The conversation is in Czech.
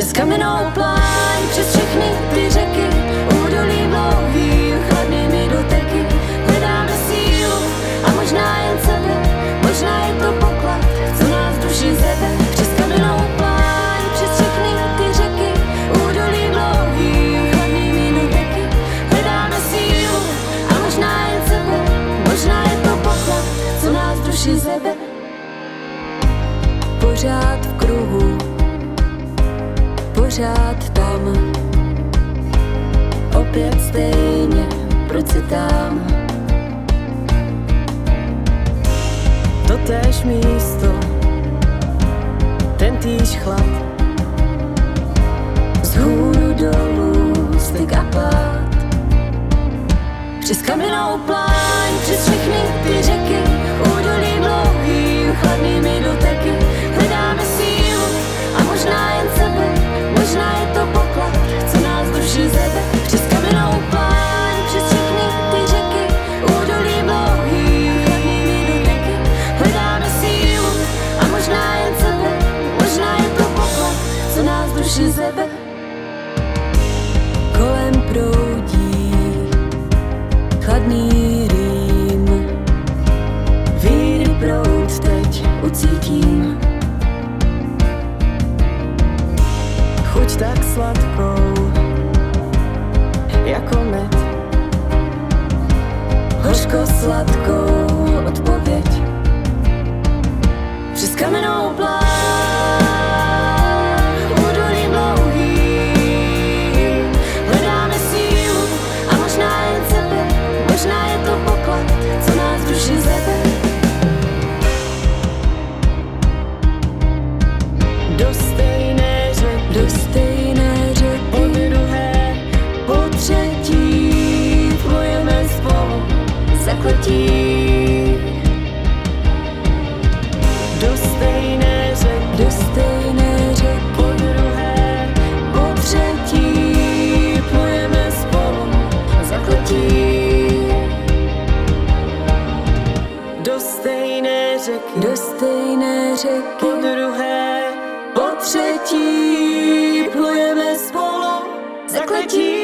Přes kamennou pláň, přes všechny ty řeky, údolí dlouhý, chladnými doteky. Hledáme sílu a možná jen sebe, možná je to poklad, co nás duši zebe. Přes kamennou pláň, přes všechny ty řeky, údolí dlouhý, chladnými doteky. Hledáme sílu a možná jen sebe, možná je to poklad, co nás duši zebe. Pořád v kruhu, pořád tam, opět stejně procitám. Totéž místo, tentýž chlad, vzhůru dolů styk a pád. Přes kamennou pláň, přes všechny ty řeky, údolí dlouhý, chladnými doteky. Hledáme sílu a možná jen sebe, možná je to poklad, co nás duši zebe. Přes kamennou pláň, přes všechny ty řeky, údolí dlouhý, chladnými doteky. Hledáme sílu a možná jen sebe, možná je to poklad, co nás duši zebe. Kolem proudí chladný rým, víry proud teď ucítím. Chuť tak sladkou, jako med, hořko sladkou odpověď. Přes kamennou pláň, údolí dlouhý, hledáme sílu a možná jen sebe, možná je to poklad, co nás duši zebe. Do stejné řeky, po druhé, po třetí, plujeme spolu, zakletí. Do stejné řeky, po druhé, po třetí, plujeme spolu, zakletí. Do stejné řeky, po druhé, po třetí, plujeme spolu, zakletí.